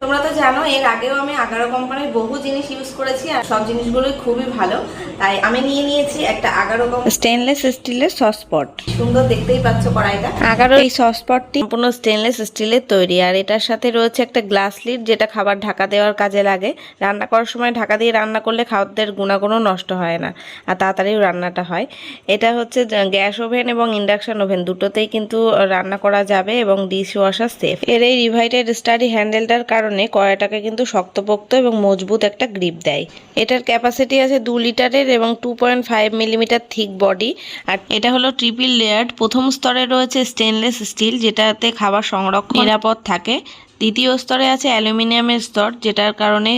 তোমরা তো জানো এর আগেও আমি আগারো কোম্পানির বহু জিনিস ইউজ করেছি আর সব জিনিসগুলোই খুবই ভালো। তাই আমি নিয়ে নিয়েছি একটা আগারো স্টেনলেস স্টিলের সসপট। সুন্দর দেখতেই পাচ্ছ কড়াইটা। আগারো এই সসপটটি সম্পূর্ণ স্টেনলেস স্টিলের তৈরি আর এটার সাথে রয়েছে একটা গ্লাস লিড, যেটা খাবার ঢাকা দেওয়ার কাজে লাগে। রান্না করার সময় ঢাকা দিয়ে রান্না করলে খাদ্যের গুণাগুণও নষ্ট হয় না আর তাড়াতাড়িও রান্নাটা হয়। এটা হচ্ছে গ্যাস ওভেন এবং ইন্ডাকশন ওভেন দুটোতেই কিন্তু রান্না করা যাবে এবং ডিশ ওয়াশার সেফ। এর এই রিভাইটেড স্টাডি হ্যান্ডেলটার কারণে কড়াইটাকে কিন্তু শক্তপোক্ত এবং মজবুত একটা গ্রিপ দেয়। এটার ক্যাপাসিটি আছে 2 লিটারের এবং 2.5 মিলিমিটার থিক বডি। আর এটা হলো ট্রিপল লেয়ার্ড। প্রথম স্তরে রয়েছে স্টেনলেস স্টিল, যেটাতে খাবার সংরক্ষণ নিরাপদ থাকে। দ্বিতীয় স্তরে আছে অ্যালুমিনিয়ামের স্তর, যেটার কারণে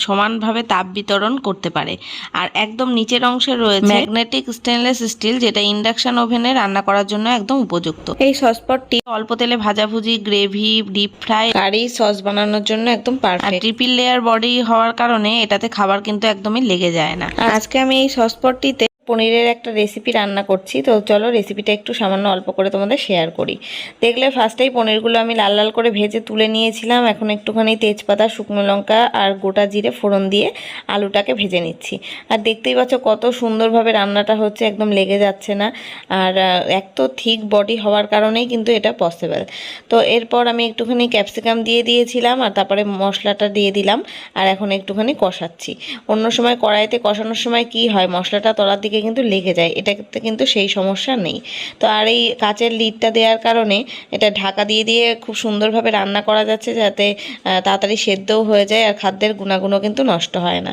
সমানভাবে তাপ বিতরণ করতে পারে। আর একদম নিচের অংশে রয়েছে ম্যাগনেটিক স্টেনলেস স্টিল, যেটা ইন্ডাকশন ওভেনে রান্না করার জন্য একদম উপযুক্ত। এই সসপটটি অল্প তেলে ভাজাভুজি, গ্রেভি, ডিপ ফ্রাই, কারি, সস বানানোর জন্য একদম পারফেক্ট। আর ট্রিপল লেয়ার বডি হওয়ার কারণে এটাতে খাবার কিন্তু একদমই লেগে যায় না। আজকে আমি এই সসপটটিতে পনিরের একটা রেসিপি রান্না করছি, তো চলো রেসিপিটা একটু সামান্য অল্প করে তোমাদের শেয়ার করি। দেখলে ফার্স্টেই পনিরগুলো আমি লাল লাল করে ভেজে তুলে নিয়েছিলাম। এখন একটুখানি তেজপাতা, শুকনো লঙ্কা আর গোটা জিরে ফোড়ন দিয়ে আলুটাকে ভেজে নিচ্ছি। আর দেখতেই পাচ্ছ কত সুন্দরভাবে রান্নাটা হচ্ছে, একদম লেগে যাচ্ছে না। আর এক তো থিক বডি হওয়ার কারণেই কিন্তু এটা পসিবল। তো এরপর আমি একটুখানি ক্যাপসিকাম দিয়ে দিয়েছিলাম আর তারপরে মশলাটা দিয়ে দিলাম। আর এখন একটুখানি কষাচ্ছি। অন্য সময় কড়াইতে কষানোর সময় কি হয়, মশলাটা তলার দিকে কিন্তু লেগে যায়, এটাতে কিন্তু সেই সমস্যা নেই। তো আর এই কাচের লিডটা দেওয়ার কারণে এটা ঢাকা দিয়ে দিয়ে খুব সুন্দরভাবে রান্না করা যাচ্ছে, যাতে তাড়াতাড়ি সেদ্ধও হয়ে যায় আর খাদ্যের গুণাগুণও কিন্তু নষ্ট হয় না।